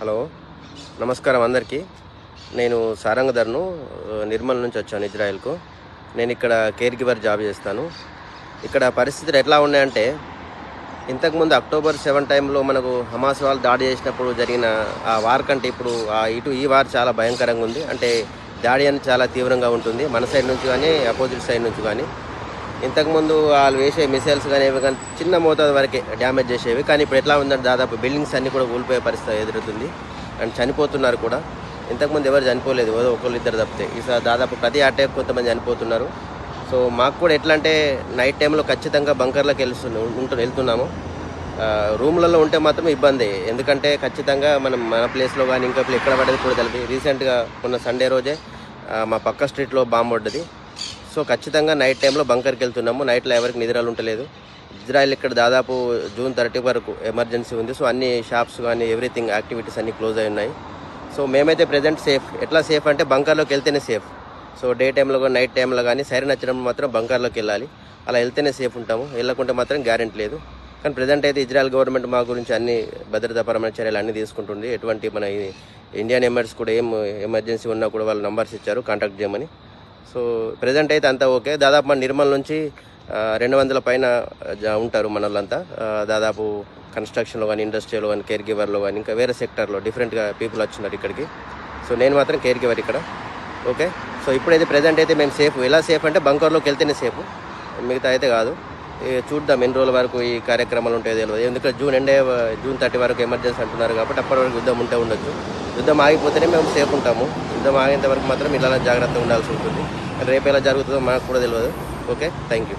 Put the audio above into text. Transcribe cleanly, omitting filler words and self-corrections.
Hello, నమస్కారం అందరికీ. నేను సారంగధర్ను, నిర్మల్ నుంచి వచ్చాను ఇజ్రాయెల్కు. నేను ఇక్కడ కేర్ గివర్ జాబ్ చేస్తాను. ఇక్కడ పరిస్థితులు ఎట్లా ఉన్నాయంటే, ఇంతకుముందు అక్టోబర్ 7 టైంలో మనకు హమాస్ వాళ్ళు దాడి చేసినప్పుడు జరిగిన ఆ వార్ కంటే ఇప్పుడు ఈ వార్ చాలా భయంకరంగా ఉంది. అంటే దాడి అని చాలా తీవ్రంగా ఉంటుంది, మన సైడ్ నుంచి కానీ అపోజిట్ సైడ్ నుంచి కానీ. ఇంతకుముందు వాళ్ళు వేసే మిసైల్స్ కానీ ఏవి కానీ చిన్న మోతాదు వరకే డ్యామేజ్ చేసేవి, కానీ ఇప్పుడు ఎట్లా ఉందంటే దాదాపు బిల్డింగ్స్ అన్నీ కూడా కూలిపోయే పరిస్థితి ఎదురుతుంది అండ్ చనిపోతున్నారు కూడా. ఇంతకుముందు ఎవరు చనిపోలేదు, ఒకళ్ళు ఇద్దరు తప్పితే. ఈసారి దాదాపు ప్రతి అటాక్ కొంతమంది చనిపోతున్నారు. సో మాకు కూడా ఎట్లా అంటే నైట్ టైంలో ఖచ్చితంగా బంకర్లకు వెళ్తున్నాము. రూమ్లలో ఉంటే మాత్రం ఇబ్బంది, ఎందుకంటే ఖచ్చితంగా మన ప్లేస్లో కానీ ఇంకా ఎక్కడ పడేది కూడా తెలియదు. రీసెంట్గా ఉన్న సండే రోజే మా పక్క స్ట్రీట్లో బాంబు పడ్డది. సో ఖచ్చితంగా నైట్ టైంలో బంకర్కి వెళ్తున్నాము. నైట్లో ఎవరికి నిద్రలు ఉండలేదు. ఇజ్రాయెల్ ఇక్కడ దాదాపు జూన్ 30 వరకు ఎమర్జెన్సీ ఉంది. సో అన్ని షాప్స్ కానీ ఎవ్రీథింగ్ యాక్టివిటీస్ అన్నీ క్లోజ్ అయి ఉన్నాయి. సో మేమైతే ప్రజెంట్ సేఫ్. ఎట్లా సేఫ్ అంటే బంకర్లోకి వెళ్తేనే సేఫ్. సో డే టైంలో కానీ నైట్ టైంలో కానీ సైరన్ వచ్చినప్పుడు మాత్రం బంకర్లోకి వెళ్ళాలి. అలా వెళ్తేనే సేఫ్ ఉంటాము, వెళ్ళకుంటే మాత్రం గ్యారెంటీ లేదు. కానీ ప్రజెంట్ అయితే ఇజ్రాయెల్ గవర్నమెంట్ మా గురించి అన్ని భద్రతాపరమైన చర్యలు అన్నీ తీసుకుంటుంది. ఎటువంటి మన ఇండియన్ ఎంబసీస్ కూడా ఏం ఎమర్జెన్సీ ఉన్నా కూడా వాళ్ళు నంబర్స్ ఇచ్చారు కాంటాక్ట్ చేయమని. సో ప్రజెంట్ అయితే అంతా ఓకే. దాదాపు మన నిర్మల్ నుంచి 200 పైన ఉంటారు మన వాళ్ళంతా. దాదాపు కన్స్ట్రక్షన్లో కానీ ఇండస్ట్రీలో కానీ కేర్ గివర్లో కానీ ఇంకా వేరే సెక్టర్లో డిఫరెంట్గా పీపుల్ వచ్చినారు ఇక్కడికి. సో నేను మాత్రం కేర్ గివర్ ఇక్కడ. ఓకే, సో ఇప్పుడైతే ప్రజెంట్ అయితే మేము సేఫ్. ఎలా సేఫ్ అంటే బంకర్లోకి వెళ్తేనే సేఫ్, మిగతా అయితే కాదు. చూద్దాం ఎన్ని రోజుల వరకు ఈ కార్యక్రమాలు ఉంటాయో తెలియదు. ఎందుకంటే జూన్ 30 వరకు ఎమర్జెన్సీ అంటున్నారు కాబట్టి అప్పటి వరకు యుద్ధం ఉంటే ఉండొచ్చు. యుద్ధం ఆగిపోతేనే మేము సేఫ్ ఉంటాము. యుద్ధం ఆగేంత వరకు మాత్రం ఇలా జాగ్రత్తగా ఉండాల్సి ఉంటుంది. రేపు ఎలా జరుగుతుందో మనకు కూడా తెలియదు. Okay, thank you.